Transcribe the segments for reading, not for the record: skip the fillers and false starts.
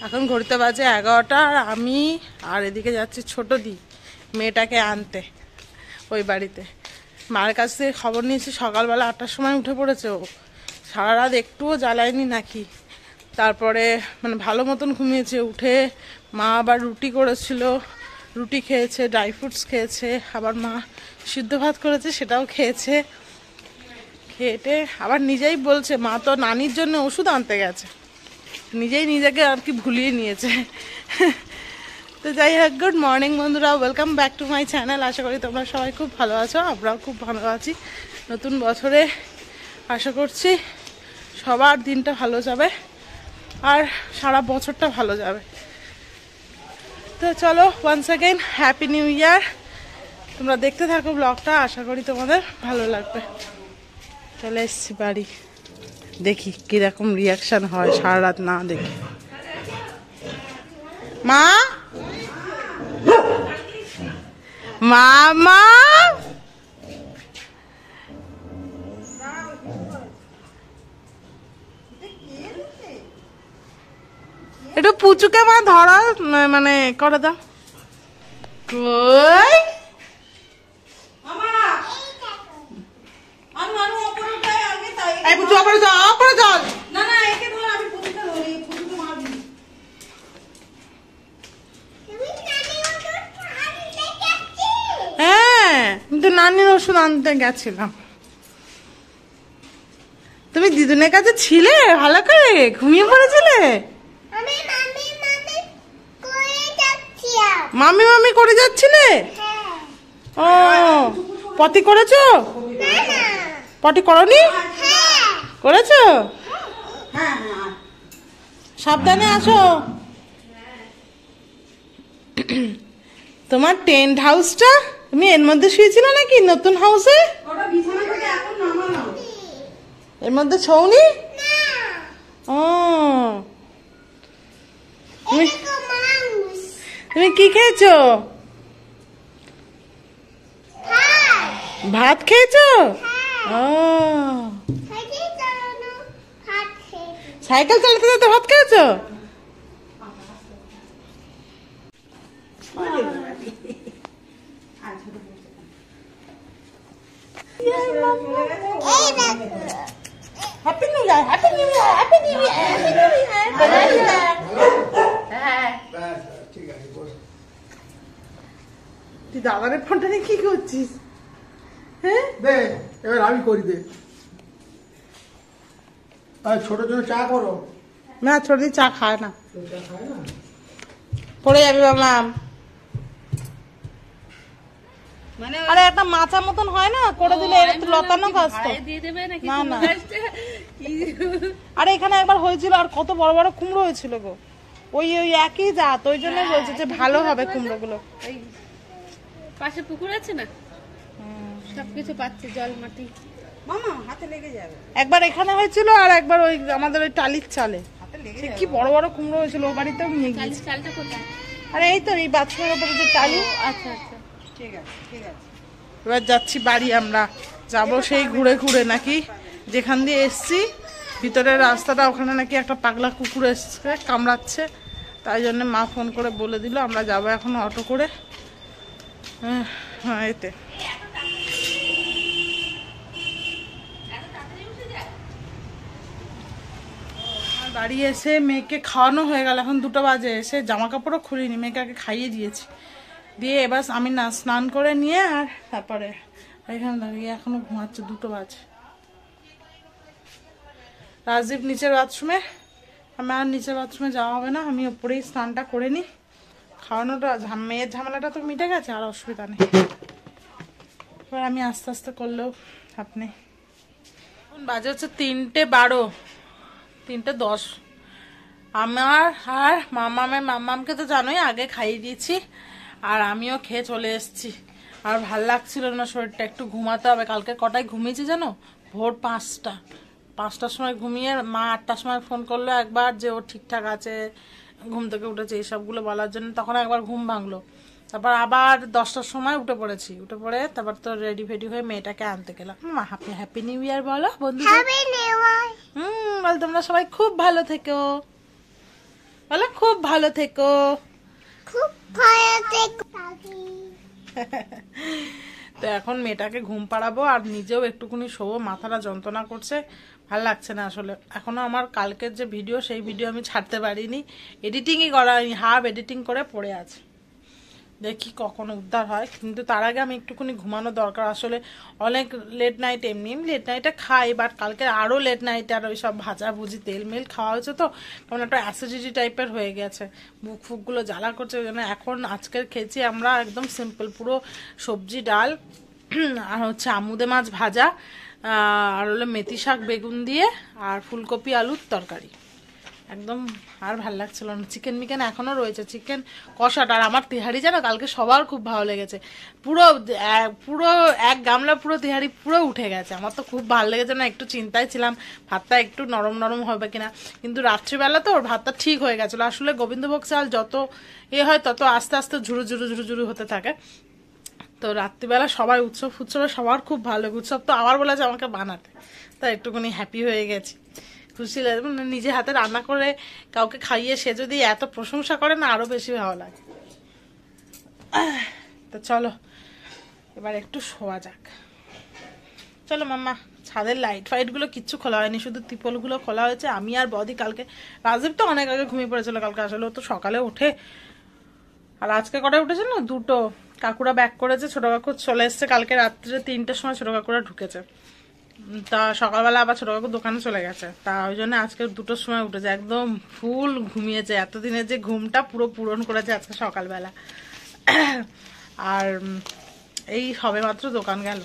এখন ঘুরতে বাজে 11টা, আর আমি আর এদিকে যাচ্ছি ছোট দি মেয়েটাকে আনতে ওই বাড়িতে। মায়ের কাছ থেকে খবর নিয়েছি সকালবেলা 8টার সময় উঠে পড়েছে ও, সারা রাত একটুও জ্বালায়নি নাকি। তারপরে মানে ভালো মতন ঘুমিয়েছে। উঠে মা আবার রুটি করেছিল, রুটি খেয়েছে, ড্রাই ফ্রুটস খেয়েছে, আবার মা সিদ্ধ ভাত করেছে সেটাও খেয়েছে। খেয়ে আবার নিজেই বলছে মা তো নানির জন্য ওষুধ আনতে গেছে, নিজেই নিজেকে আর কি ভুলিয়ে নিয়েছে। তো যাই হোক, গুড মর্নিং বন্ধুরা, welcome back to my channel. আশা করি তোমরা সবাই খুব ভালো আছো, আমরাও খুব ভালো আছি। নতুন বছরে আশা করছি সবার দিনটা ভালো যাবে আর সারা বছরটা ভালো যাবে। তো চলো, once again happy new year. তোমরা দেখতে থাকো ব্লগটা, আশা করি তোমাদের ভালো লাগবে। চলে এসছি বাড়ি, দেখি কিরকম রিয়াকশন হয় সারা রাত না দেখি। মা মামা একটু পুচুকে মা ধরা মানে করে দাও। কই নানির ওষুধ আনতে গেছিলাম। তুমি দিদুনের কাছে ছিলে, ভালো করে ঘুমিয়ে পড়েছিলে। মামি মামি করে যাচ্ছিলে। ও পটি করেছো? পটি করনি? করেছো? সাবধানে আসো। তোমার টেন্ট হাউসটা তুমি এর মধ্যে শুয়েছিল নাকি নতুন হাউসে? এর মধ্যে ছৌনি? ও তুমি কি খেয়েছো? ভাত খেয়েছো? ও সাইকেল চালাতে চালাতে ভাত খেয়েছো? হ্যাপি নিউ ইয়ার, হ্যাপি নিউ ইয়ার, হ্যাপি নিউ ইয়ার, হ্যাপি নিউ ইয়ার। তুই দাদারের ফোনটা নিয়ে কি করছিস? হ্যাঁ দে, এবার আমি করি দে। ছোট জন্য চা করো না, ছোট চা খায় না, পড়ে যাবি বাবা। আরে একটা মাচা মতন হয় না, করে দিলে একটু লতানো গাছ তো না না। আরে এখানে একবার হয়েছিল, আর কত বড় বড় কুমড়ো হয়েছিল গো, ওই ওই একই জাত, ওই জন্য বলছে যে ভালো হবে কুমড়ো গুলো। পাশে পুকুর আছে না, সবকিছু পাচ্ছে, জল মাটি মামা হাতে লেগে যাবে। একবার এখানে হয়েছিল, আর একবার ওই আমাদের ওই টালির চালে কি বড় বড় কুমড়ো হয়েছিল, ও বাড়িতেও নিয়ে গিয়েছি। চালটা কোথায়? আরে এই তো এই বাথরুমের উপরে যে টালি। আচ্ছা আচ্ছা, ঠিক আছে ঠিক আছে। এবার যাচ্ছি বাড়ি, আমরা যাবো সেই ঘুরে ঘুরে নাকি যেখান দিয়ে এসছি ভিতরের রাস্তাটা, ওখানে নাকি একটা পাগলা কুকুর এসছে কামড়াচ্ছে, তাই জন্য মা ফোন করে বলে দিল আমরা যাবো এখন অটো করে। হ্যাঁ এতে বাড়ি এসে মেয়েকে খাওয়ানো হয়ে গেল, এখন 2টা বাজে। এসে জামা কাপড়ও খুলিনি, মেয়েকে আগে খাইয়ে দিয়েছি, দিয়ে এবার আমি না স্নান করে নিয়ে আর তারপরে এখানে দাঁড়িয়ে এখনো ঘুমাচ্ছে, 2টো বাজে। রাজদীপ নিচের বাথরুমে, আমার আর নিচের বাথরুমে যাওয়া হবে না, আমি ওপরেই স্নানটা করে নিই। খাওয়ানোটা মেয়ের ঝামেলাটা তো মিটে গেছে, আর অসুবিধা নেই। এবার আমি আস্তে আস্তে করলেও আপনি বাজে হচ্ছে 3:12, 3:10। আমার আর মামামকে তো জানোই আগে খাইয়ে দিয়েছি, আর আমিও খেয়ে চলে এসেছি। আর ভাল লাগছিল না শরীরটা, একটু ঘুমাতে হবে। কালকে কটায় ঘুমিয়েছি জানো? ভোর 5টার সময় ঘুমিয়ে মা 8টার সময় ফোন করলো একবার যে ও ঠিকঠাক আছে, ঘুম থেকে উঠেছে এইসবগুলো বলার জন্য, তখন একবার ঘুম ভাঙলো। তারপর আবার 10টার সময় উঠে পড়েছি, উঠে পড়ে তারপর তো রেডি ফেডি হয়ে মেয়েটাকে আনতে গেলাম। মা হ্যাপি নিউ ইয়ার বলো বন্ধুদের। বল তোমরা সবাই খুব ভালো থেকো, বলো খুব ভালো থেকো। খুব ভালো থেকো। তো এখন মেয়েটাকে ঘুম পাড়াবো আর নিজেও একটুখানি শোবো, মাথাটা যন্ত্রণা করছে, ভাল লাগছে না আসলে। এখনো আমার কালকের যে ভিডিও সেই ভিডিও আমি ছাড়তে পারিনি, এডিটিংই করা হয়নি, হাফ এডিটিং করে পড়ে আছে। দেখি কখন উদ্ধার হয়, কিন্তু তার আগে আমি একটুখানি ঘুমানো দরকার। আসলে অনেক লেট নাইট, এমনি লেট নাইটে খাই, বাট কালকে আরও লেট নাইটে আর ওই সব ভাজা ভুজি তেল মেল খাওয়া হয়েছে, তো কেমন একটা অ্যাসিডিটি টাইপের হয়ে গেছে, বুক ফুকগুলো জ্বালা করছে। ওই জন্য এখন আজকের খেয়েছি আমরা একদম সিম্পল, পুরো সবজি ডাল আর হচ্ছে আমুদে মাছ ভাজা, আর হলো মেথি শাক বেগুন দিয়ে, আর ফুলকপি আলুর তরকারি। একদম আর ভাল লাগছিল না। চিকেন মিকেন এখনো রয়েছে, চিকেন কষাটা। আর আমার তেহারি জানো কালকে সবার খুব ভালো লেগেছে, পুরো পুরো এক গামলা পুরো তেহারি পুরো উঠে গেছে। আমার তো খুব ভালো লেগেছে না, একটু চিন্তায় ছিলাম ভাতটা একটু নরম নরম হবে কিনা, কিন্তু রাত্রিবেলা তো ওর ভাতটা ঠিক হয়ে গেছিলো। আসলে গোবিন্দভোগ চাল যত হয় তত আস্তে আস্তে ঝুরু ঝুরু ঝুরু ঝুরু হতে থাকে। তো রাত্রিবেলা সবাই উৎসবে সবার খুব ভালো, উৎসব তো আবার বলেছে আমাকে বানাতে, তাই একটুখানি হ্যাপি হয়ে গেছি, খুশি লাগে। মানে নিজে হাতে রান্না করে কাউকে খাইয়ে সে যদি এত প্রশংসা করে না, আরো বেশি ভালো লাগে। তো চলো এবার একটু শোয়া যাক। চলো মাম্মা। ছাদের লাইট ফাইট গুলো কিচ্ছু খোলা হয়নি, শুধু ত্রিপল গুলো খোলা হয়েছে। আমি আর বদি কালকে, রাজীব তো অনেক আগে ঘুমিয়ে পড়েছিল কালকে, আসলে ও তো সকালে ওঠে। আর আজকে কটায় উঠেছে না, 2টো। কাকুরা ব্যাক করেছে, ছোট কাকু চলে এসছে কালকে রাত্রে 3টের সময় ছোট কাকুরা ঢুকেছে। তা সকালবেলা আবার ছোট কাকু দোকানে চলে গেছে, তা ওই জন্য আজকে 2টোর সময় উঠেছে, একদম ফুল ঘুমিয়েছে। এতদিনের যে ঘুমটা পুরো পূরণ করেছে আজকে সকালবেলা। আর এই সবে মাত্র দোকান গেল।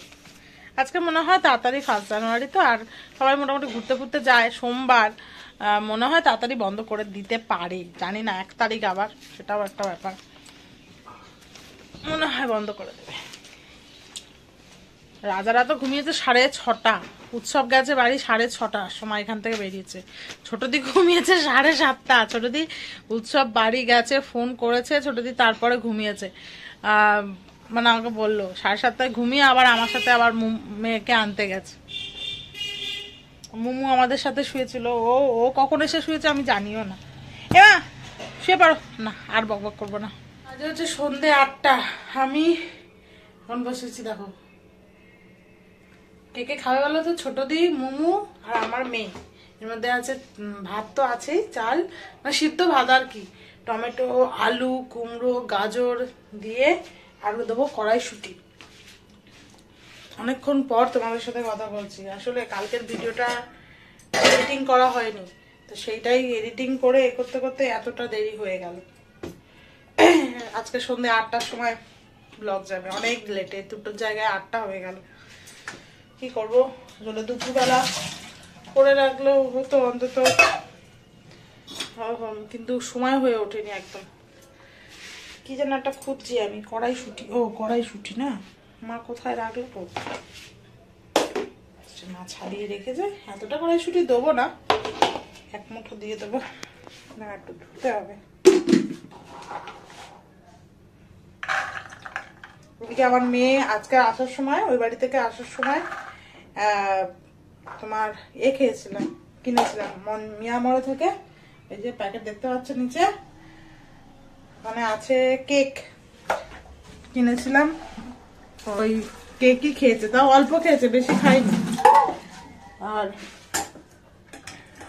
আজকে মনে হয় তাড়াতাড়ি 1 জানুয়ারি তো, আর সবাই মোটামুটি ঘুরতে ঘুরতে যায়। সোমবার মনে হয় তাড়াতাড়ি বন্ধ করে দিতে পারে, জানি না 1 তারিখ আবার, সেটাও একটা ব্যাপার। মনে হয় বন্ধ করে দেবে। রাজারা তো ঘুমিয়েছে 6:30, উৎসব গেছে বাড়ি 6:30 সময়, এখান থেকে বেরিয়েছে। ছোটদি ঘুমিয়েছে 7:30, ছোটদি উৎসব বাড়ি গেছে, ফোন করেছে ছোটদি, তারপরে ঘুমিয়েছে। মানে আমাকে বললো 7:30 ঘুমিয়ে আবার আমার সাথে আবার মেয়েকে আনতে গেছে। মুমু আমাদের সাথে শুয়েছিল, ও কখন এসে শুয়েছে আমি জানিও না। এমা শুয়ে পারো না, আর বকবক করবো না। আজ হচ্ছে সন্ধ্যে 8টা, আমি এখন বসেছি। দেখো কে কে খাবে বলো তো? ছোটদি, মুমু আর আমার মেয়ে। এর মধ্যে আছে ভাত তো আছেই, চাল মানে সিদ্ধ ভাত আর কি, টমেটো আলু কুমড়ো গাজর দিয়ে আলু দেবো, কড়াইশুঁটি। অনেকক্ষণ পর তোমাদের সাথে কথা বলছি। আসলে কালকের ভিডিওটা এডিটিং করা হয়নি, তো সেইটাই এডিটিং করে করতে করতে এতটা দেরি হয়ে গেল। আজকে সন্ধ্যে 8টার সময় ব্লগ যাবে, অনেক লেটে, 2টোর জায়গায় 8টা হয়ে গেল। কি করবো, আসলে দুপুরবেলা করে রাখলেও হতো অন্তত, কিন্তু সময় হয়ে ওঠেনি একদম। কি যেন একটা খুঁজছি আমি, কড়াইশুঁটি। কড়াইশুঁটি না, মা কোথায় রাখলো তো, মা ছাড়িয়ে রেখেছে। এতটা কড়াইশুঁটি দেবো না, 1 মুঠো দিয়ে দেবো, না একটু ধুতে হবে। ওদিকে আমার মেয়ে আজকে আসার সময়, ওই বাড়ি থেকে আসার সময় তোমার খেয়েছিলাম, কিনেছিলাম মিয়ামরে থেকে। এই যে প্যাকেট দেখতে পাচ্ছ নিচে, ওখানে আছে কেক, কিনেছিলাম। ওই কেকই খেয়েছে, তাও অল্প খেয়েছে, বেশি খাইনি। আর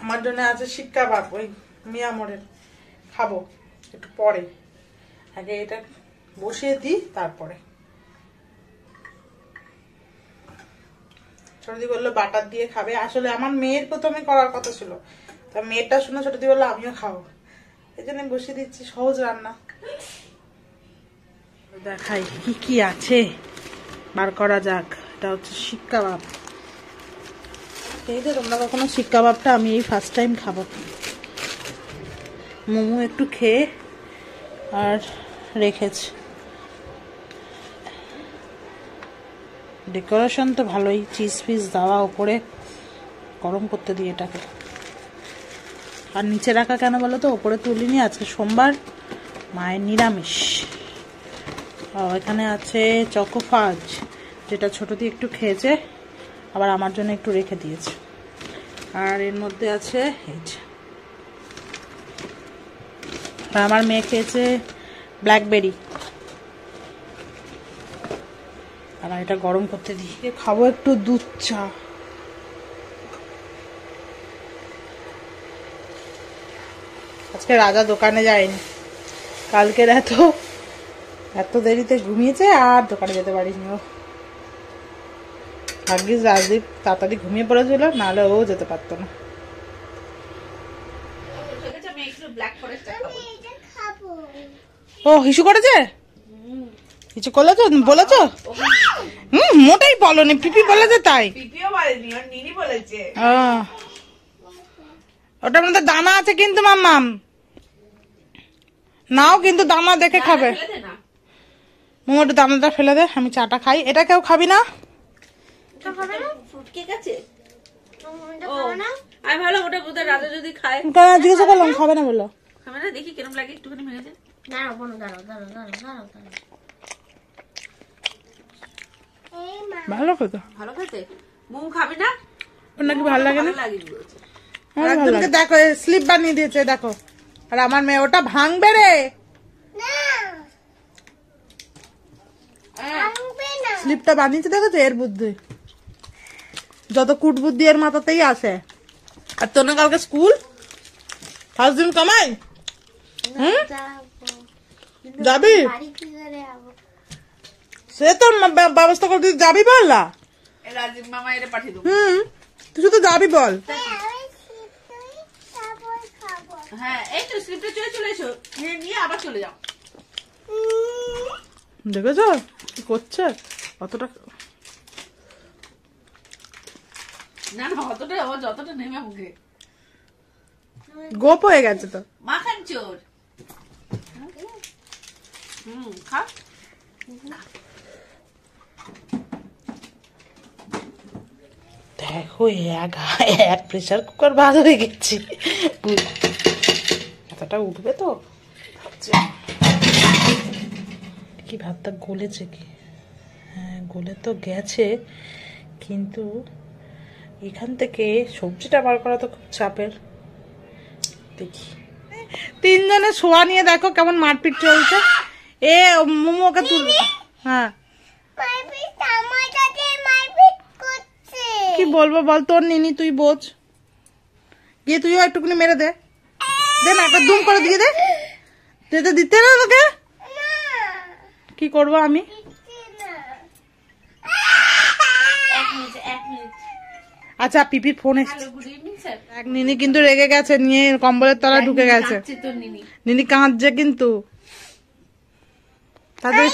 আমার জন্য আছে শিক কাবাব, ওই মিয়ামরের, খাবো একটু পরে, আগে এটা বসিয়ে দিই তারপরে। ছোটদি বললো বাটার দিয়ে খাবে। আসলে আমার মেয়ের প্রথমে করার কথা ছিল, তা মেয়েরটা শুনে ছোটদি বললো আমিও খাবো, এই জন্য বসিয়ে দিচ্ছি। সহজ রান্না। দেখাই কি কি আছে, বার করা যাক। এটা হচ্ছে শিক কাবাব। এই যে তোমরা কখনো শিক কাবাবটা, আমি এই ফার্স্ট টাইম খাবো। মোমো একটু খেয়ে আর রেখেছি। ডেকোরেশন তো ভালোই, চিজ ফিজ দেওয়া ওপরে, গরম করতে দিয়ে এটাকে। আর নিচে রাখা কেন বলো তো, ওপরে তুলিনি, আজকে সোমবার, মায়ের নিরামিষ। এখানে আছে চকোফাজ, যেটা ছোটদি একটু খেয়েছে, আবার আমার জন্য একটু রেখে দিয়েছে। আর এর মধ্যে আছে এই যে আর আমার মেয়ে খেয়েছে ব্ল্যাকবেরি। আর এটা গরম করতে দিই, খাবো একটু দুধ চা। আজকে রাজা দোকানে যায়নি, কালকের এত দেরিতে ঘুমিয়েছে আর দোকানে যেতে পারিনি। ও ভাগ্যিস রাজদীপ তাড়াতাড়ি ঘুমিয়ে পড়েছিল, নাহলে ও যেতে পারতো না। ও হিসু করেছে, কিছু করেছো বলেছো? মোটাই বলনি, পিপি বলেছে তাই। ওটার মধ্যে দানা আছে কিন্তু মাম্মাম, নাও কিন্তু দানা দেখে খাবে। মোমোটা দানাটা ফেলে দে, আমি চাটা খাই। এটা কেউ খাবি না? আমি ভালো ওটা বোধহয় রাজা যদি খায়। জিজ্ঞাসা করলাম খাবে না বললো। খাবে না, দেখি কিরম লাগে, একটুখানি ভেঙে দে। ভালো খেতে, ভালো খেতে। মোমো খাবি না? ওর নাকি ভালো লাগে না। ভালো লাগে। দেখো স্লিপ বানিয়ে দিয়েছে দেখো। আর আমার মেয়ে ওটা ভাঙবে রে। স্লিপটা বানিয়েছে দেখেছো, এর বুদ্ধি। যত কুট বুদ্ধি এর মাথাতেই আসে। আর তোর না কালকে স্কুল ফার্স্ট দিন কামাই। যাবি? সে তো ব্যবস্থা করতে যাবি বললা। রাজীব মামা এটা পাঠিয়ে দেবো। তুই শুধু যাবি বল। হ্যাঁ এই তো স্লিপটা চলে এসো, নিয়ে আবার চলে যাও। দেখেছো কি করছে অতটা। না অতটা, ও যতটা নেমে মুখে গোপ হয়ে গেছে তো। মাখান চোর। খা। দেখো এক প্রেসার কুকার ভাত হয়ে গেছে। এতটা উঠবে তো কি, ভাতটা গলেছে কি? হ্যাঁ গলে তো গেছে, কিন্তু এখান থেকে সবজিটা বার করা তো খুব চাপের। দেখি তিনজনে শোয়া নিয়ে দেখো কেমন মারপিট চলছে। এ মোমোকে তুলবে। হ্যাঁ কি বলবো বল, তোর নিনি তুই বোঝ। গিয়ে তুইও একটুখানি মেরে দে, দে না একটা দুম করে দিয়ে দে। যেতে দিতে না তোকে, কি করবো আমি? আচ্ছা পিপির ফোন এসেছে। এক নিনি কিন্তু রেগে গেছে, নিয়ে কম্বলের তলায় ঢুকে গেছে। নিনি কাঁদছে কিন্তু। তাদের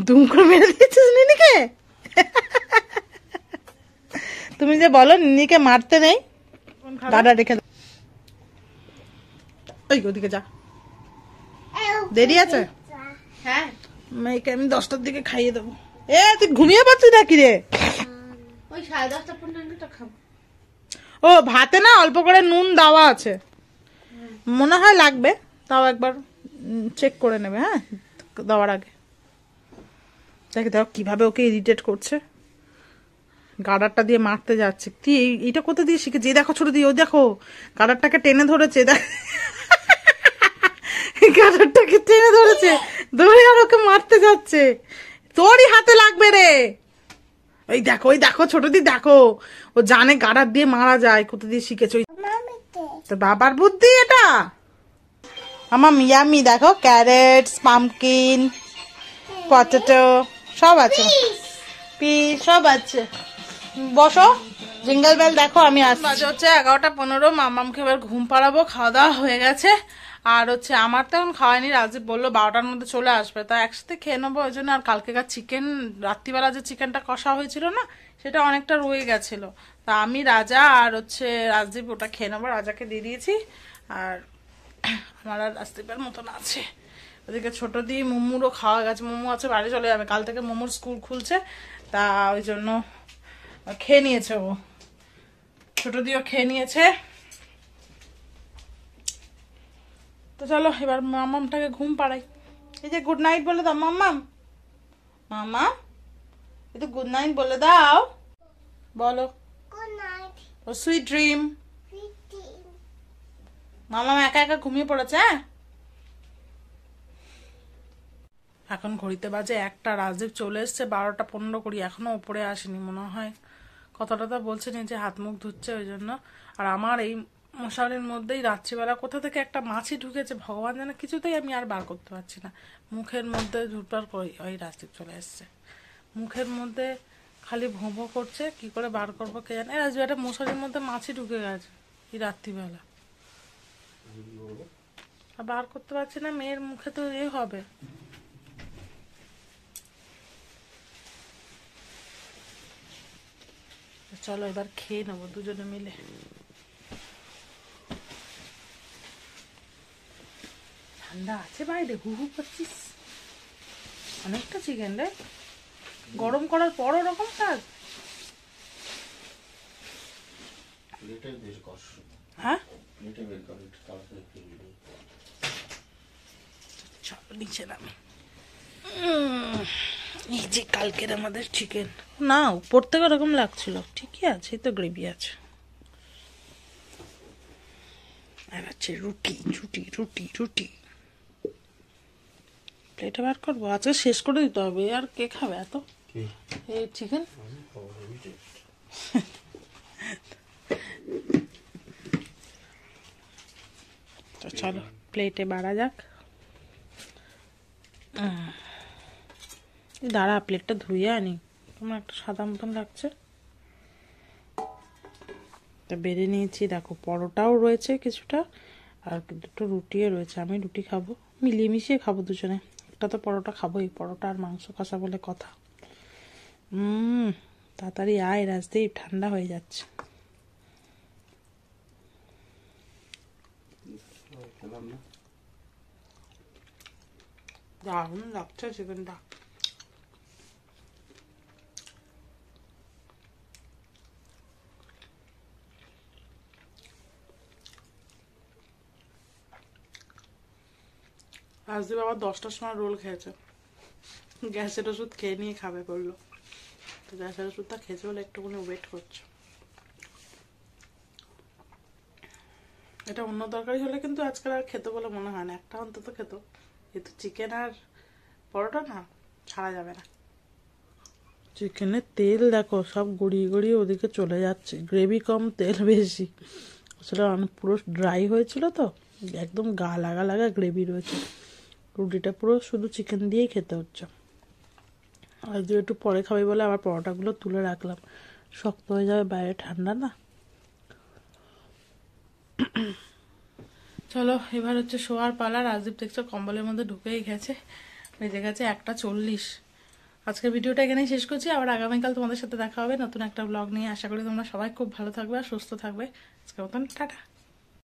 দুম করে মেরে দিয়েছিস নিনিকে। তুমি যে বলো নিনিকে মারতে নেই, দাদা রেখে দাও। ওই ওদিকে যা, দেরি আছে। হ্যাঁ মেয়েকে আমি 10টার দিকে খাইয়ে দেবো। এ তুই ঘুমিয়ে পাচ্ছিস নাকি রে? ওই 10:30 পর্যন্ত খাবো। ও ভাতে না অল্প করে নুন দেওয়া আছে, মনে হয় লাগবে, তাও একবার চেক করে নেবে। হ্যাঁ দেওয়ার আগে। দেখে দেখো কিভাবে ওকে ইরিটেট করছে, গাডারটা দিয়ে মারতে যাচ্ছে। তুই এইটা কোথা দিয়ে শিখে? যে দেখো ছোট দিয়ে, ও দেখো গাডারটাকে টেনে ধরেছে, গাডারটাকে টেনে ধরেছে, ধরে আর ওকে মারতে যাচ্ছে। তোরই হাতে লাগবে রে। ওই দেখো ছোট দি দেখো, ও জানে গাডার দিয়ে মারা যায়। কোথা দিয়ে শিখেছো? তোর বাবার বুদ্ধি এটা। আমার মিয়ামি দেখো, ক্যারেটস, পাম্পকিন, পটেটো সব আছে, পিস সব আছে। বসো, জিঙ্গল বেল দেখো আমি আসছি। বাজে হচ্ছে 11:15। মামামকে এবার ঘুম পাড়াবো। খাওয়া দাওয়া হয়ে গেছে। আর হচ্ছে আমার তো এখন খাওয়াইনি, রাজীব বললো 12টার মধ্যে চলে আসবে, তা একসাথে খেয়ে নেবো ওই জন্য। আর কালকেকার চিকেন, রাত্রিবেলা যে চিকেনটা কষা হয়েছিল না, সেটা অনেকটা রয়ে গেছিলো। তা আমি রাজা আর হচ্ছে রাজদীপ ওটা খেয়ে নেবো, রাজাকে দিয়ে দিয়েছি। আর আমার আর রাজদীপের মতন আছে। ওদিকে ছোট দিয়ে মোমোরও খাওয়া গেছে, মোমো আছে বাড়ি চলে যাবে, কাল থেকে মোমোর স্কুল খুলছে, তা ওই জন্য খেয়ে নিয়েছে ও। ছোট দিয়েও খেয়ে নিয়েছে। তো চলো এবার মামামটাকে ঘুম পাড়াই। এই যে গুড নাইট বলে দাও মাম্মাম। মামা একটু গুড নাইট বলে দাও, বলো। ও সুইট ড্রিম। মামা একা একা ঘুমিয়ে পড়েছে। হ্যাঁ, এখন ঘড়িতে বাজে 1টা, রাজদীপ চলে এসছে 12:15 এখনো ওপরে আসেনি। মনে হয় কথাটা বলছে নিজে হাত মুখ ধুচ্ছে ওই জন্য। আর আমার এই মশারির মধ্যেই রাত্রিবেলা কোথা থেকে একটা মাছি ঢুকেছে ভগবান জানে, কিছুতেই আমি আর বার করতে পারছি না। মুখের মধ্যে ঢুকবার করি, ওই রাজদীপ চলে এসছে, মুখের মধ্যে খালি ভোঁ করছে, কি করে বার করবো কে জানে। রাজদীপ একটা মশারির মধ্যে মাছি ঢুকে গেছে এই রাত্রিবেলা, আর বার করতে পারছি না। মেয়ের মুখে তো এ হবে। চলো এবার খেয়ে নেবো দুজনে মিলে। ঠান্ডা আছে বাইরে, হু হু করছিস। অনেকটা চিকেন রে, গরম করার পর ওরকম কাজ। হ্যাঁ চলো নিচে নামি। এই যে কালকের আমাদের চিকেন, না উপর থেকে ওরকম লাগছিল, ঠিকই আছে, তো গ্রেভি আছে। আর আছে রুটি রুটি রুটি রুটি। প্লেটে বার করবো, আজকে শেষ করে দিতে হবে। আর কে খাবে এত এই চিকেন? তো চলো প্লেটে বাড়া যাক। দাঁড়া প্লেটটা ধুয়ে আনি, তোমার একটা সাদা মতন লাগছে। তা বেড়ে নিয়েছি, দেখো পরোটাও রয়েছে কিছুটা, আর দুটো রুটিও রয়েছে। আমি রুটি খাবো, মিলিয়ে মিশিয়ে খাবো দুজনে। একটা তো পরোটা খাবোই, পরোটা আর মাংস কষা বলে কথা। তাড়াতাড়ি আয় রাজদীপ, ঠান্ডা হয়ে যাচ্ছে। দারুণ লাগছে চিকেনটা। রাজদীপ আবার 10টার সময় রোল খেয়েছে, গ্যাসের ওষুধ খেয়ে নিয়ে খাবে বললো। তো গ্যাসের ওষুধটা খেয়েছে বলে একটুখানি ওয়েট করছে। এটা অন্য তরকারি হলে কিন্তু আজকাল আর খেতে বলে মনে হয় না, একটা অন্তত খেত। যেহেতু চিকেন আর পরোটা না, ছাড়া যাবে না। চিকেনের তেল দেখো সব গড়িয়ে গড়িয়ে ওদিকে চলে যাচ্ছে, গ্রেভি কম তেল বেশি। আসলে পুরো ড্রাই হয়েছিল তো, একদম গা লাগা লাগা গ্রেভি রয়েছে। রুটিটা পুরো শুধু চিকেন দিয়েই খেতে হচ্ছে। আর যদি একটু পরে খাবি বলে আবার পরোটাগুলো তুলে রাখলাম, শক্ত হয়ে যাবে, বাইরে ঠান্ডা না। চলো এবার হচ্ছে শোয়ার পালা। রাজদীপ দেখছো কম্বলের মধ্যে ঢুকেই গেছে, বেজে গেছে 1:40। আজকের ভিডিওটা এখানেই শেষ করছি, আবার আগামীকাল তোমাদের সাথে দেখা হবে নতুন একটা ব্লগ নিয়ে। আশা করি তোমরা সবাই খুব ভালো থাকবে আর সুস্থ থাকবে। আজকের মতন টাটা।